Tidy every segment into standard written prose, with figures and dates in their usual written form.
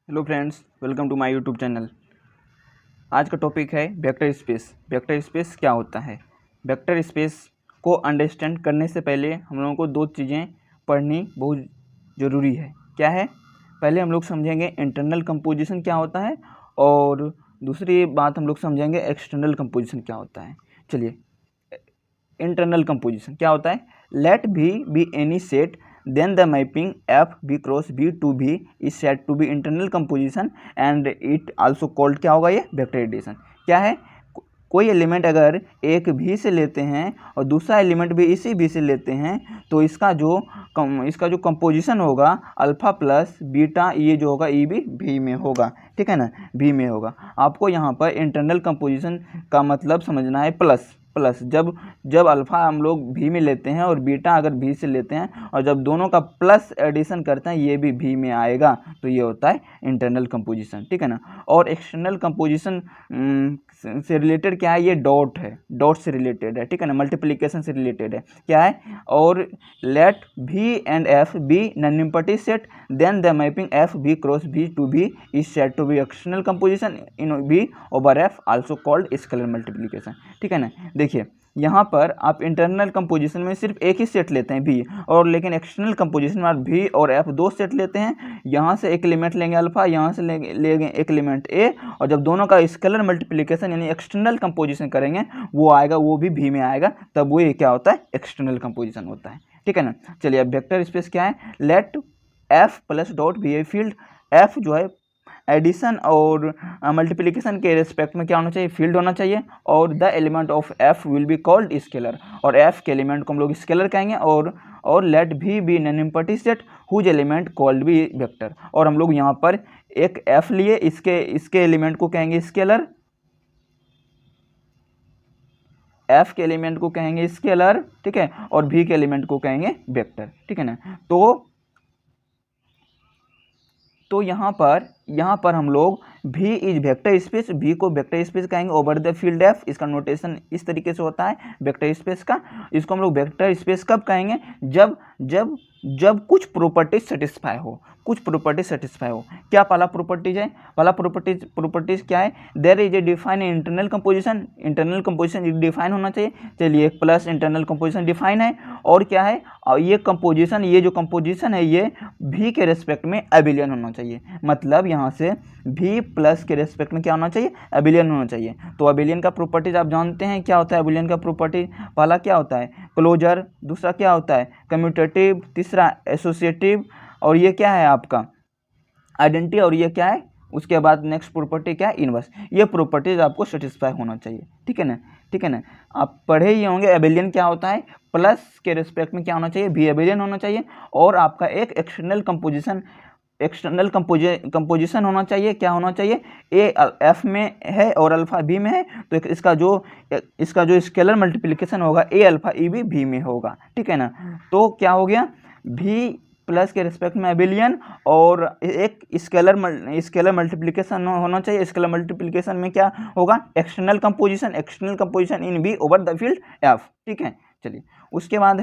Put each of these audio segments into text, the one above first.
Hello friends, welcome to my YouTube channel. आज का topic है वेक्टर स्पेस। वेक्टर स्पेस क्या होता है? वेक्टर स्पेस को अंडरस्टैंड करने से पहले हम लोगों को दो चीज़ें पढ़नी बहुत ज़रूरी है। क्या है? पहले हम लोग समझेंगे इंटरनल कंपोजिशन क्या होता है और दूसरी बात हम लोग समझेंगे एक्सटर्नल कंपोजिशन क्या होता है। चलिए, इंटरनल कंपोजिशन क्या होता है? Late V be any set then the mapping f b cross b to b is said to be internal composition and it also called क्या होगा ये वेक्टर एडिशन। क्या है? कोई एलिमेंट अगर एक भी से लेते हैं और दूसरा एलिमेंट भी इसी भी से लेते हैं तो इसका जो कंपोजिशन होगा अल्फा प्लस बीटा, ये जो होगा ई भी भी में होगा। ठीक है ना, भी में होगा। आपको यहाँ पर इंटरनल कंपोजिशन का मतलब समझना है प्लस प्लस। जब अल्फ़ा हम लोग भी में लेते हैं और बीटा अगर भी से लेते हैं और जब दोनों का प्लस एडिशन करते हैं ये भी में आएगा तो ये होता है इंटरनल कंपोजिशन। ठीक है ना। और एक्सटर्नल कंपोजिशन से रिलेटेड क्या है? ये डॉट है, डॉट से रिलेटेड है। ठीक है ना, मल्टीप्लिकेशन से रिलेटेड है। क्या है? और let V and F be non empty set then the mapping F V cross V to V is said to be external composition in V over F also called scalar multiplication. ठीक है ना। देखिए, यहाँ पर आप internal composition में सिर्फ एक ही सेट लेते हैं भी, और लेकिन एक्सटर्नल कंपोजिशन में आप भी और एफ दो सेट लेते हैं। यहाँ से एक एलिमेंट लेंगे अल्फा, यहाँ से लेंगे एक एलिमेंट ए, और जब दोनों का स्केलर मल्टीप्लिकेशन यानी एक्सटर्नल कंपोजिशन करेंगे वो आएगा, वो भी में आएगा, तब वो ये क्या होता है? एक्सटर्नल कंपोजिशन होता है। ठीक है ना। चलिए, अब वेक्टर स्पेस क्या है? Let F plus dot be a field. F जो है एडिशन और मल्टीप्लिकेशन के रेस्पेक्ट में क्या होना चाहिए? फील्ड होना चाहिए, और the element of F will be called scalar, और एफ के एलिमेंट को हम लोग स्केलर कहेंगे। और let V be non empty set whose element called be vector, और हम लोग यहाँ पर एक एफ लिए, इसके एलिमेंट को कहेंगे स्केलर, एफ के एलिमेंट को कहेंगे स्केलर। ठीक है, और भी के एलिमेंट को कहेंगे वेक्टर। ठीक है ना। तो यहाँ पर हम लोग भी इज वेक्टर स्पेस, भी को वेक्टर स्पेस कहेंगे ओवर द फील्ड एफ। इसका नोटेशन इस तरीके से होता है वेक्टर स्पेस का। इसको हम लोग वेक्टर स्पेस कब कहेंगे? जब जब जब कुछ प्रॉपर्टीज सेटिस्फाई हो, कुछ प्रॉपर्टीज सेटिस्फाई हो। क्या पहला प्रॉपर्टीज है? पहला प्रॉपर्टीज क्या है? There is a define internal composition. Internal composition define होना चाहिए। चलिए, प्लस इंटरनल कंपोजिशन डिफाइन है, और क्या है? और ये कंपोजिशन, ये जो कंपोजिशन है ये भी के रेस्पेक्ट में एबिलियन होना चाहिए। मतलब यहाँ से भी प्लस के रेस्पेक्ट में क्या होना चाहिए? एबिलियन होना चाहिए। तो एबिलियन का प्रॉपर्टीज आप जानते हैं क्या होता है? एबिलियन का प्रॉपर्टी पहला क्या होता है? क्लोजर, दूसरा क्या होता है? कम्यूटेटिव, तीसरा एसोसिएटिव, और ये क्या है आपका? आइडेंटिटी, और ये क्या है? उसके बाद नेक्स्ट प्रॉपर्टी क्या है? इनवर्स। ये प्रॉपर्टीज आपको सेटिस्फाई होना चाहिए। ठीक है ना। ठीक है ना। आप पढ़े ही होंगे एबिलियन क्या होता है। प्लस के रिस्पेक्ट में क्या होना चाहिए? भी एबिलियन होना चाहिए, और आपका एक एक्सटर्नल कंपोजिशन होना चाहिए। क्या होना चाहिए? ए एफ में है और अल्फा बी में है, तो इसका जो स्केलर मल्टीप्लिकेशन होगा ए अल्फा ई भी में होगा। ठीक है ना। तो क्या हो गया? भी प्लस के रिस्पेक्ट में एबिलियन, और एक स्केलर मल्टीप्लिकेशन होना चाहिए। स्केलर मल्टीप्लिकेशन में क्या होगा? External composition in V over the field F. ठीक है। चलिए, उसके बाद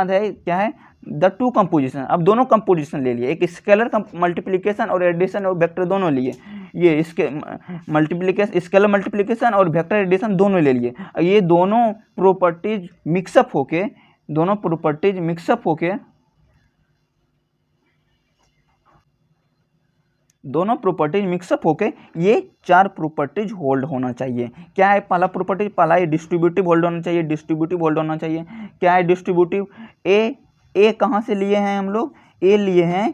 है क्या है? The two composition. अब दोनों कंपोजिशन ले लिए, एक स्केलर मल्टीप्लिकेशन और एडिशन और वेक्टर दोनों लिए। ये इसके स्केलर मल्टीप्लिकेशन और वेक्टर एडिशन दोनों ले लिए। ये दोनों प्रॉपर्टीज मिक्सअप होके ये चार प्रॉपर्टीज होल्ड होना चाहिए। क्या है पहला प्रॉपर्टीज? पहला ये डिस्ट्रीब्यूटिव होल्ड होना चाहिए। क्या है डिस्ट्रीब्यूटिव? ए कहाँ से लिए हैं हम लोग? ए लिए हैं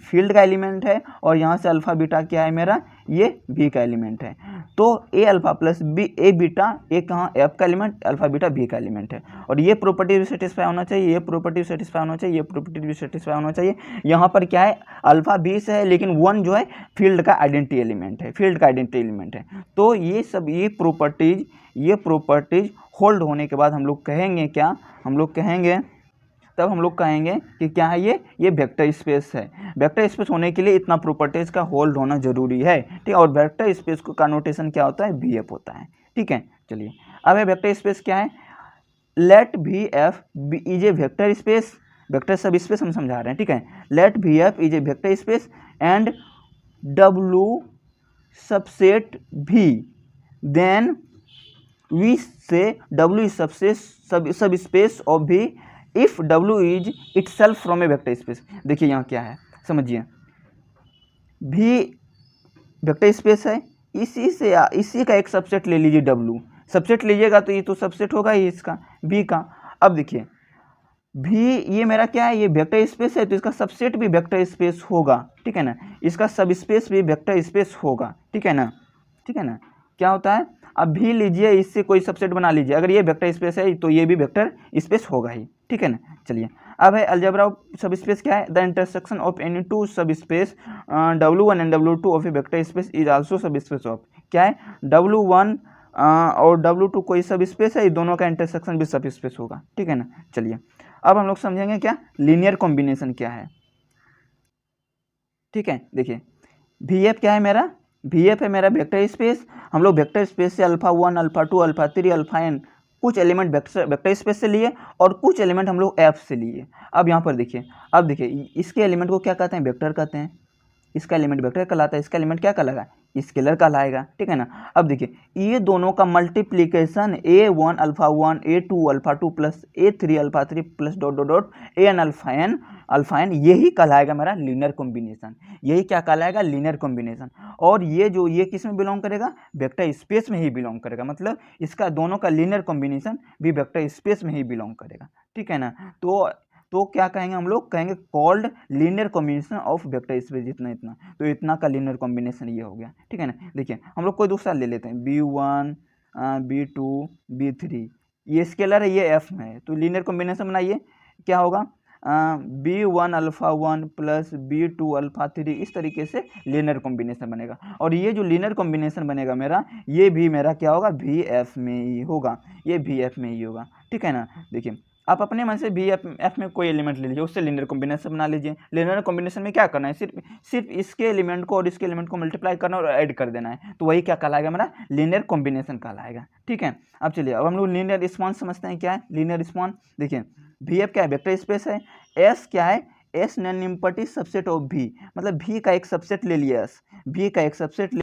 फील्ड का एलिमेंट है, और यहाँ से अल्फा बीटा क्या है मेरा? ये बी का एलिमेंट है। तो ए अल्फा प्लस बी ए बीटा, ए कहाँ? एफ का एलिमेंट, अल्फा बीटा बी का एलिमेंट है। और ये प्रॉपर्टी भी सेटिस्फाई होना चाहिए, ये प्रॉपर्टी सेटिस्फाई होना चाहिए, ये प्रॉपर्टी भी सेटिस्फाई होना चाहिए। यहाँ पर क्या है? अल्फा बी से है, लेकिन वन जो है फील्ड का आइडेंटिटी एलिमेंट है। तो ये प्रॉपर्टीज होल्ड होने के बाद हम लोग कहेंगे क्या? हम लोग कहेंगे कि क्या है ये वेक्टर स्पेस है। वेक्टर स्पेस होने के लिए इतना प्रॉपर्टीज का होल्ड होना जरूरी है। ठीक है। और वेक्टर स्पेस का नोटेशन क्या होता है? VF होता है। ठीक है। चलिए, अब है वेक्टर स्पेस क्या है? Let VF is a vector space. Vector subspace हम समझा रहे हैं। ठीक है। Let VF is a vector space and W subset V, then V से W इज सब space of V if W is itself from a vector space. देखिए यहाँ क्या है समझिए, V वेक्टर स्पेस है, इसी का एक सबसेट ले लीजिए W, सबसेट लीजिएगा तो ये तो सबसेट होगा ही इसका V का। अब देखिए V ये मेरा क्या है, ये वेक्टर स्पेस है तो इसका सबसेट भी वेक्टर स्पेस होगा, ठीक है ना, इसका सब स्पेस भी वेक्टर स्पेस होगा, ठीक है ना, ठीक है ना। क्या होता है, अब V लीजिए, इससे कोई सबसेट बना लीजिए, अगर ये वेक्टर स्पेस है तो ये भी वेक्टर स्पेस होगा ही, ठीक है ना। चलिए अब है अलजेब्रा ऑफ सब स्पेस, क्या है, the intersection of any two sub space W1 and W2 of a vector space is also sub space of, क्या है, W1 और W2 कोई सब स्पेस है, दोनों का इंटरसेक्शन भी सब स्पेस होगा, ठीक है ना। चलिए अब हम लोग समझेंगे क्या लीनियर कॉम्बिनेशन क्या है, ठीक है। देखिए VF क्या है मेरा, VF है मेरा वेक्टर स्पेस, हम लोग वेक्टर स्पेस से alpha 1 alpha 2 alpha 3 alpha n कुछ एलिमेंट वेक्टर स्पेस से लिए और कुछ एलिमेंट हम लोग F से लिए। अब यहाँ पर देखिए, अब देखिए इसके एलिमेंट को क्या कहते हैं, वेक्टर कहते हैं, इसका एलिमेंट वेक्टर कहलाता है, इसका एलिमेंट क्या कहलाएगा, स्केलर कहलाएगा, ठीक है ना। अब देखिए ये दोनों का multiplication A1 alpha 1 A2 alpha 2 plus A3 alpha 3 plus dot dot dot AN alpha n यही कहलाएगा मेरा लीनियर कॉम्बिनेशन, यही क्या कहलाएगा, लीनियर कॉम्बिनेशन। और ये किस में बिलोंग करेगा, वेक्टर स्पेस में ही बिलोंग करेगा, मतलब इसका दोनों का लीनियर कॉम्बिनेशन भी वेक्टर स्पेस में ही बिलोंग करेगा, ठीक है ना। तो क्या कहेंगे, हम लोग कहेंगे called linear combination of vector space, इतना इतना, तो इतना का लीनियर कॉम्बिनेशन ये हो गया, ठीक है ना। देखिए हम लोग कोई दूसरा ले लेते हैं, B1 B2 B3, ये स्केलर है, ये F में है, तो लीनियर कॉम्बिनेशन बनाइए, क्या होगा, B1 alpha 1 plus B2 alpha 3, इस तरीके से लीनियर कॉम्बिनेशन बनेगा। और ये जो लीनियर कॉम्बिनेशन बनेगा मेरा, ये भी मेरा क्या होगा, VF में ही होगा, ये VF में ही होगा, ठीक है ना। देखिए आप अपने मन से VF में कोई एलिमेंट ले लीजिए, उससे लीनियर कॉम्बिनेशन बना लीजिए। लीनियर कॉम्बिनेशन में क्या करना है, सिर्फ इसके एलिमेंट को और इसके एलिमेंट को मल्टीप्लाई करना और ऐड कर देना है, तो वही क्या कहलाएगा, मेरा लीनियर कॉम्बिनेशन कहलाएगा, ठीक है। अब चलिए अब हम लोग लीनियर स्पॉन समझते हैं, क्या है लीनियर स्पॉन। देखिए VF क्या है, वेक्टर स्पेस है, S क्या है, S non empty subset of V, मतलब V का एक सबसेट ले लिया, V का एक सबसेट ले,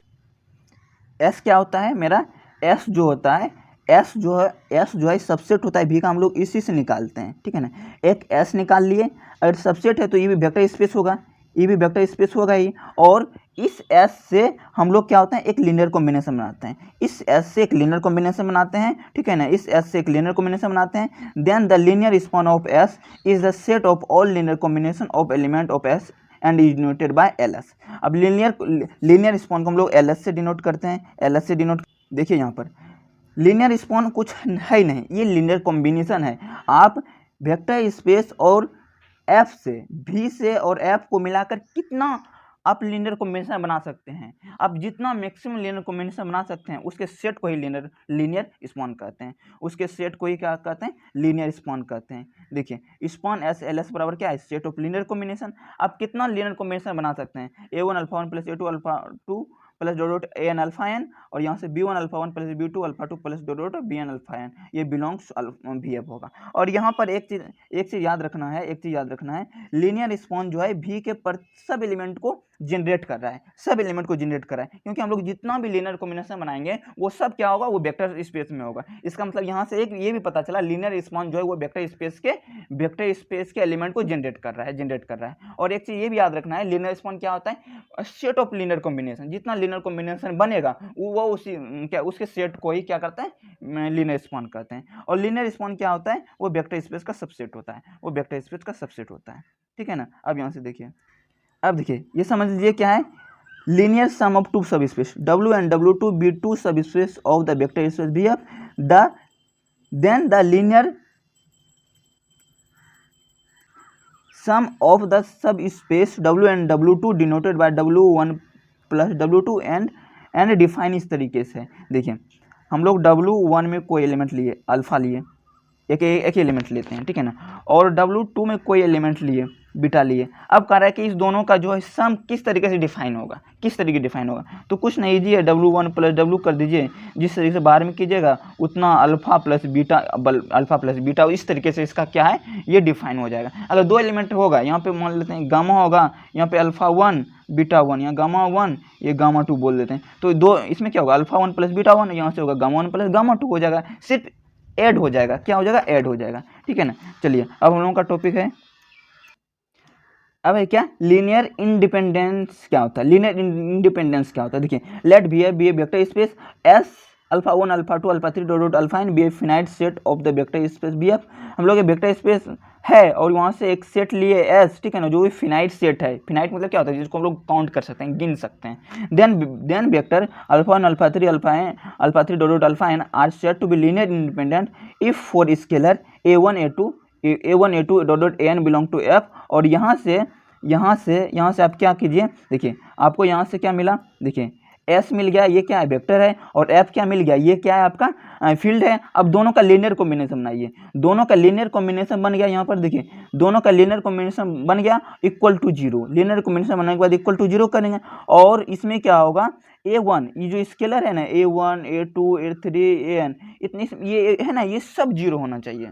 S क्या होता है मेरा, S जो होता है, S जो है सबसेट होता है V का, हम लोग इसी से निकालते हैं, ठीक है ना। एक S निकाल लिए, अगर सबसेट है तो ये भी वेक्टर स्पेस होगा, ये भी वेक्टर स्पेस होगा ही, और इस S से हम लोग क्या होता है, एक लीनियर कॉम्बिनेशन बनाते हैं, इस S से एक लीनियर कॉम्बिनेशन बनाते हैं, ठीक है ना, इस S से एक लीनियर कॉम्बिनेशन बनाते हैं। Then the linear span of S is the set of all linear combination of element of S and is denoted by LS। अब लीनियर स्पॉन को हम लोग LS से डिनोट करते हैं, LS से डिनोट, देखिए यहाँ पर लीनियर स्पॉन कुछ है ही नहीं, ये लीनियर कॉम्बिनेशन है। आप वेक्टर स्पेस और F से, V से और F को मिलाकर कितना आप लीनियर कॉम्बिनेशन बना सकते हैं, आप जितना मैक्सिमम लीनियर कॉम्बिनेशन बना सकते हैं उसके सेट को ही लीनियर स्पॉन कहते हैं, उसके सेट को ही क्या कहते हैं, लीनियर स्पॉन कहते हैं। देखिए स्पॉन LS बराबर क्या है, सेट ऑफ लीनियर कॉम्बिनेशन। आप कितना लीनियर कॉम्बिनेशन बना सकते हैं, A1 alpha 1 plus A2 alpha 2 plus dot dot AN alpha n, और यहाँ से B1 alpha 1 plus B2 alpha 2 plus dot dot BN alpha n, ये बिलोंग्स VF होगा। और यहाँ पर एक चीज़ याद रखना है, लीनियर स्पॉन जो है V के सब एलिमेंट को जनरेट कर रहा है, क्योंकि हम लोग जितना भी लीनियर कॉम्बिनेशन बनाएंगे वो सब क्या होगा, वो वेक्टर स्पेस में होगा। इसका मतलब यहाँ से एक ये भी पता चला, लीनियर स्पॉन जो है वो वेक्टर स्पेस के एलिमेंट को जनरेट कर रहा है। और एक चीज़ ये भी याद रखना है, लीनियर स्पॉन क्या होता है, सेट ऑफ लीनियर कॉम्बिनेशन, जितना लीनियर कॉम्बिनेशन बनेगा वो उसके सेट को ही क्या करता है, लीनियर स्पॉन कहते हैं। और लीनियर स्पॉन क्या होता है, वो वेक्टर स्पेस का सबसेट होता है, ठीक है ना। अब यहाँ से देखिए, अब देखिए ये समझ लीजिए क्या है, linear some of to sub space W and W2 be two सब space of the vector space VF, then the linear sum of the subspace W and W2 denoted by W1 plus W2 and define इस तरीके से। देखिए हम लोग W1 में कोई element लिए, अल्फा लिए, एक एलिमेंट लेते हैं, ठीक है ना, और W2 में कोई एलिमेंट लिए, बीटा लिए। अब कह रहा है कि इस दोनों का जो है सम किस तरीके से डिफाइन होगा, किस तरीके डिफाइन होगा। तो कुछ नहीं ईजी है, W1 प्लस W कर दीजिए, जिस तरीके से बाहर में कीजिएगा उतना अल्फा प्लस बीटा इस तरीके से इसका क्या है ये डिफाइन हो जाएगा। अगर दो एलिमेंट होगा, यहाँ पे मान लेते हैं गामा होगा, यहाँ पे अल्फा 1 बीटा 1, यहाँ गामा 1 ये गामा 2 बोल देते हैं। तो दो इसमें क्या होगा, अल्फा 1 प्लस बीटा 1, यहाँ से होगा गामा 1 प्लस गामा 2 हो जाएगा, सिर्फ ऐड हो जाएगा, क्या हो जाएगा, ऐड हो जाएगा। ठीक है ना। चलिए अब हम लोगों का टॉपिक है अब है क्या, लीनियर इंडिपेंडेंस क्या होता है। लीनियर इंडिपेंडेंस क्या होता है, देखिए let V a vector space S alpha 1 alpha 2 alpha 3 dot alpha N be a finite set of the vector space V F. हम लोग वेक्टर स्पेस है और वहाँ से एक सेट लिए एस, ठीक है ना, जो भी फिनाइट सेट है। फिनाइट मतलब क्या होता है, जिसको हम लोग काउंट कर सकते हैं, गिन सकते हैं। Then vector alpha 1 alpha 3 dot alpha N are said to be linear independent if for scalar a1 a2 dot an belong to f। और यहाँ से आप क्या कीजिए, देखिए आपको यहाँ से क्या मिला, देखिए s मिल गया, ये क्या है, वेक्टर है, और f क्या मिल गया, ये क्या है, आपका फील्ड है। अब दोनों का लीनियर कॉम्बिनेशन बनाइए, दोनों का लीनियर कॉम्बिनेशन बन गया। यहाँ पर देखिए दोनों का लीनियर कॉम्बिनेशन बन गया इक्वल टू 0। लीनियर कॉम्बिनेशन बनने के बाद इक्वल टू 0 करेंगे, और इसमें क्या होगा, a1 ये जो स्केलर है ना, a1 a2 a3 an, इतनी ये है ना, ये सब 0 होना चाहिए।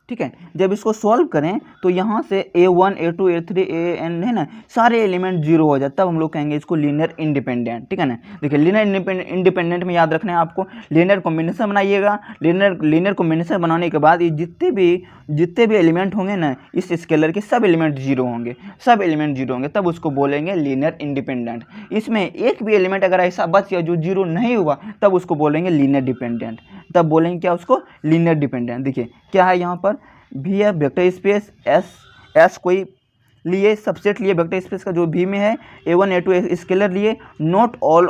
ठीक है, जब इसको सॉल्व करें तो यहाँ से a1 a2 a3 an है ना, सारे एलिमेंट 0 हो जाए, तब हम लोग कहेंगे इसको लीनियर इंडिपेंडेंट। ठीक है ना। देखिए लीनियर इंडिपेंडेंट में याद रखना है आपको, लीनियर कॉम्बिनेशन बनाइएगा। लीनियर कॉम्बिनेशन बनाने के बाद ये जितने भी एलिमेंट होंगे ना इस स्केलर के, सब एलिमेंट 0 होंगे, सब एलिमेंट 0 होंगे, तब उसको बोलेंगे लीनियर इंडिपेंडेंट। इसमें एक भी एलिमेंट अगर ऐसा बच गया जो 0 नहीं हुआ, तब उसको बोलेंगे लीनियर डिपेंडेंट। तब बोलेंगे क्या, उसको लीनियर डिपेंडेंट। देखिए क्या है यहाँ पर, भी है वेक्टर स्पेस एस कोई लिए, सबसेट लिए वेक्टर स्पेस का जो भी में है, a1 a2 स्केलर लिए, नॉट ऑल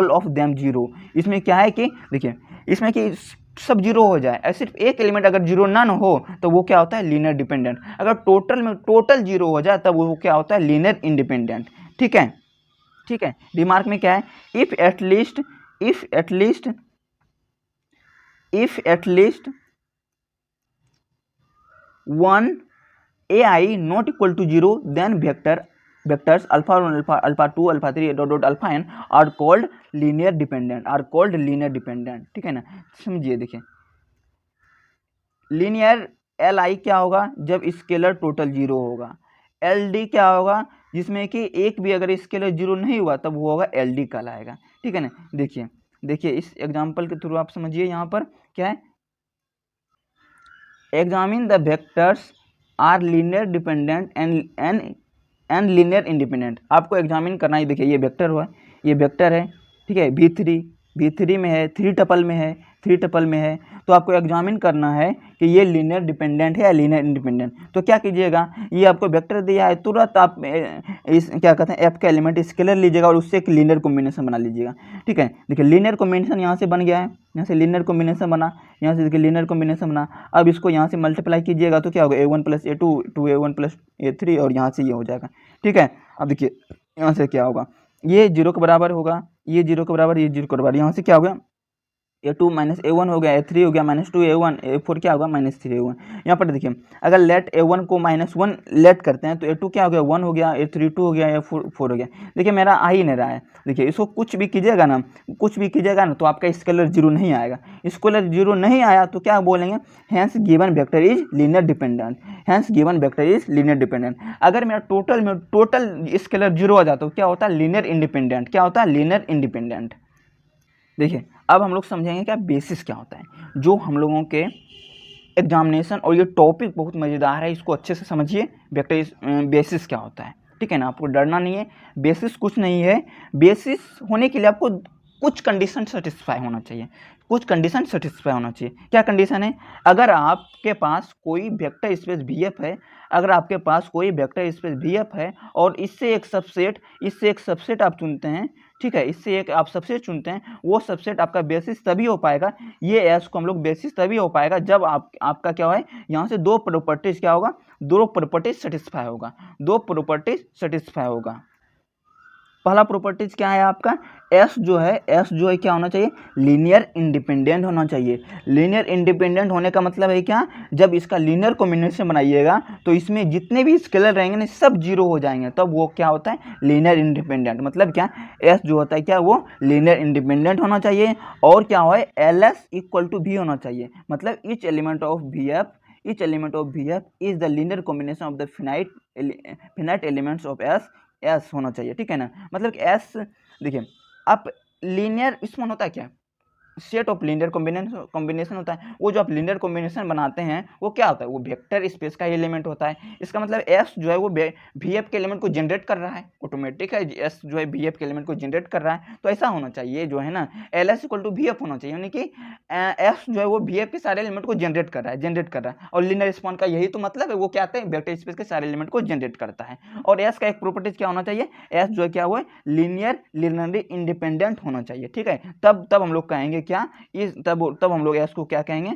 ऑफ देम 0। इसमें क्या है कि देखिए इसमें कि सब 0 हो जाए, सिर्फ एक एलिमेंट अगर 0 ना हो तो वो क्या होता है, लीनियर डिपेंडेंट। अगर टोटल 0 हो जाए तब वो क्या होता है, लीनियर इंडिपेंडेंट। ठीक है। रिमार्क में क्या है, if at least 1 ai not equal to 0 then vectors alpha 1 alpha 2 alpha 3 dot alpha n are called linear dependent। ठीक है ना। समझिए, देखिए लीनियर li क्या होगा, जब स्केलर टोटल 0 होगा। ld क्या होगा, जिसमें कि एक भी अगर स्केलर 0 नहीं हुआ तब वो होगा ld कहलाएगा। ठीक है ना। देखिए इस एग्जांपल के थ्रू आप समझिए, यहाँ पर क्या है, examine the vectors are linear dependent and linear independent. आपको एग्जामिन करना है। देखिए ये वेक्टर हुआ, ये वेक्टर है, ठीक है, V3 में है, 3 टपल में है, तो आपको एग्जामिन करना है कि ये लीनियर डिपेंडेंट है या लीनियर इंडिपेंडेंट। तो क्या कीजिएगा, ये आपको वेक्टर दिया है, तुरंत आप इस क्या कहते हैं एफ का एलिमेंट स्केलर लीजिएगा और उससे एक लीनियर कॉम्बिनेशन बना लीजिएगा। ठीक है, देखिए लीनियर कॉम्बिनेशन यहाँ से बन गया है, यहाँ से लीनियर कॉम्बिनेशन बना, यहाँ से देखिए लीनियर कॉम्बिनेशन बना। अब इसको यहाँ से मल्टीप्लाई कीजिएगा तो क्या होगा, a1 plus a2 2a1 plus a3 और यहाँ से ये हो जाएगा। ठीक है, अब देखिए यहाँ से क्या होगा, ये 0 के बराबर होगा, ये 0 के बराबर, ये 0 के बराबर, यहाँ से क्या होगा, a2 माइनस a1 हो गया, a3 हो गया माइनस 2a1, a4 क्या होगा माइनस 3a1। यहाँ पर देखिए अगर लेट a1 को -1 लेट करते हैं तो a2 क्या हो गया 1 हो गया, a3 2 हो गया, a4 4 हो गया। देखिए मेरा आ ही नहीं रहा है। देखिए इसको कुछ भी कीजिएगा ना तो आपका स्केलर 0 नहीं आएगा। स्केलर 0 नहीं आया तो क्या बोलेंगे, hence given vector is linear dependent. अगर मेरा टोटल स्केलर 0 आ जाता तो क्या होता है, लीनियर इंडिपेंडेंट। क्या होता है, लीनियर इंडिपेंडेंट। देखिए अब हम लोग समझेंगे क्या बेसिस क्या होता है, जो हम लोगों के एग्जामिनेशन, और ये टॉपिक बहुत मज़ेदार है, इसको अच्छे से समझिए। वेक्टर बेसिस क्या होता है, ठीक है ना, आपको डरना नहीं है। बेसिस कुछ नहीं है, बेसिस होने के लिए आपको कुछ कंडीशन सेटिस्फाई होना चाहिए, क्या कंडीशन है, अगर आपके पास कोई वेक्टर स्पेस VF है, और इससे एक सबसेट आप चुनते हैं, ठीक है, इससे एक आप सबसेट चुनते हैं, वो सबसेट आपका बेसिस तभी हो पाएगा, ये एस को हम लोग बेसिस तभी हो पाएगा जब आपका क्या है, यहाँ से दो प्रॉपर्टीज क्या होगा, दो प्रॉपर्टीज सेटिस्फाई होगा। पहला प्रॉपर्टीज क्या है आपका, एस जो है क्या होना चाहिए, लीनियर इंडिपेंडेंट होना चाहिए। लीनियर इंडिपेंडेंट होने का मतलब है क्या, जब इसका लीनियर कॉम्बिनेशन बनाइएगा तो इसमें जितने भी स्केलर रहेंगे ना सब जीरो हो जाएंगे, तब वो क्या होता है, लीनियर इंडिपेंडेंट। मतलब क्या, एस जो होता है क्या, वो लीनियर इंडिपेंडेंट होना चाहिए। और क्या हो, L S equal to V होना चाहिए। मतलब each element of V F is the linear combination of the finite elements of S होना चाहिए, ठीक है ना। मतलब कि एस, देखिए आप लीनियर इसमें होता है क्या, सेट ऑफ लीनियर कॉम्बिनेशन होता है। वो जो आप लीनियर कॉम्बिनेशन बनाते हैं वो क्या होता है, वो वेक्टर स्पेस का एलिमेंट होता है। इसका मतलब एस जो है वो वी एफ के एलिमेंट को जनरेट कर रहा है, ऑटोमेटिक है, एस जो है वी एफ के एलिमेंट को जनरेट कर रहा है। तो ऐसा होना चाहिए जो है ना, L S equal to V F होना चाहिए, यानी कि एस जो है वो वी एफ के सारे एलिमेंट को जनरेट कर रहा है। और लीनियर स्पॉन का यही तो मतलब है, वो क्या आता है, वेक्टर स्पेस के सारे एलिमेंट को जनरेट करता है। और एस का एक प्रॉपर्टीज क्या होना चाहिए, एस जो है क्या हुआ, लीनियरली इंडिपेंडेंट होना चाहिए, ठीक है। तब हम लोग कहेंगे क्या, इस तब हम लोग एस को क्या कहेंगे,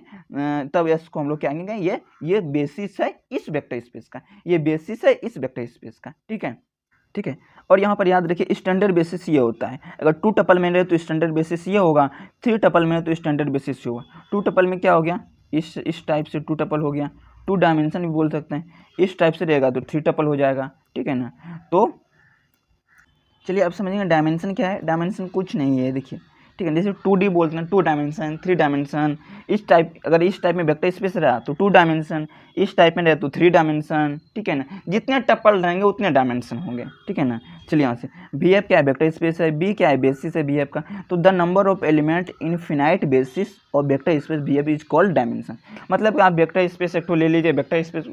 तब एस को हम लोग क्या कहेंगे, ये बेसिस है इस वेक्टर स्पेस का, ये बेसिस है इस वेक्टर स्पेस का, ठीक है। और यहाँ पर याद रखिए स्टैंडर्ड बेसिस ये होता है, अगर 2 टपल में रहे तो स्टैंडर्ड बेसिस ये होगा, 3 टपल में तो स्टैंडर्ड बेसिस ये होगा। 2 टपल में क्या हो गया, इस टाइप से 2 टपल हो गया, 2 डायमेंशन भी बोल सकते हैं। इस टाइप से रहेगा तो 3 टपल हो जाएगा, ठीक है ना। तो चलिए अब समझेंगे डायमेंशन क्या है। डायमेंशन कुछ नहीं है, देखिए, ठीक है, जैसे 2D बोलते हैं, 2 डायमेंशन, 3 डायमेंशन, इस टाइप, अगर इस टाइप में वेक्टर स्पेस रहा तो 2 डायमेंशन, इस टाइप में रहे तो 3 डायमेंशन, ठीक है ना। जितने टप्पल रहेंगे उतने डायमेंशन होंगे, ठीक है ना। चलिए यहाँ से वी एफ क्या है, वेक्टर स्पेस है, बी क्या है, बेसिस है वी एफ का। तो the number of element in finite basis और vector space V F is called dimension. मतलब कि आप वेक्टर स्पेस एक तो ले लीजिए, वेक्टर स्पेस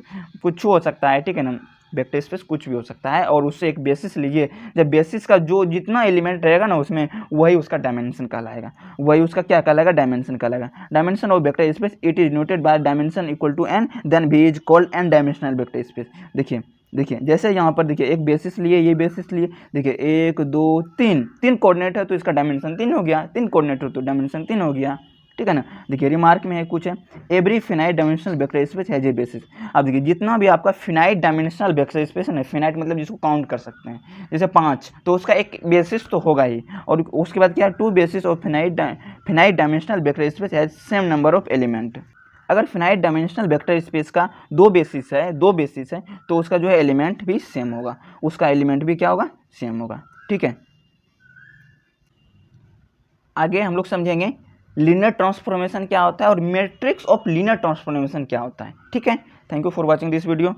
कुछ हो सकता है, ठीक है ना, वेक्टर स्पेस कुछ भी हो सकता है, और उससे एक बेसिस लीजिए। जब बेसिस का जो जितना एलिमेंट रहेगा ना उसमें, वही उसका डायमेंशन कहलाएगा, वही उसका क्या कहलाएगा, डायमेंशन कहलाएगा। Dimension of vector space it is noted by dimension equal to n, then v is called n dimensional vector space. देखिए जैसे यहाँ पर देखिए एक बेसिस लिए, ये बेसिस लिए, देखिए 1 2 3 कोऑर्डिनेट है तो इसका डायमेंशन 3 हो गया, 3 कोऑर्डिनेट हो तो डायमेंशन 3 हो गया, ठीक है ना। देखिए रिमार्क में है कुछ है, every finite dimensional vector space has a basis. अब देखिए जितना भी आपका फिनाइट डायमेंशनल वेक्टर स्पेस है ना, फिनाइट मतलब जिसको काउंट कर सकते हैं, जैसे 5, तो उसका एक बेसिस तो होगा ही, और उसके बाद क्या है, 2 basis of finite dimensional vector space has same number of element. अगर फिनाइट डायमेंशनल वेक्टर स्पेस का 2 बेसिस है तो उसका जो है एलिमेंट भी सेम होगा, उसका एलिमेंट भी क्या होगा, सेम होगा, ठीक है। आगे हम लोग समझेंगे लीनियर ट्रांसफॉर्मेशन क्या होता है और मैट्रिक्स ऑफ लीनियर ट्रांसफॉर्मेशन क्या होता है, ठीक है। Thank you for watching this video.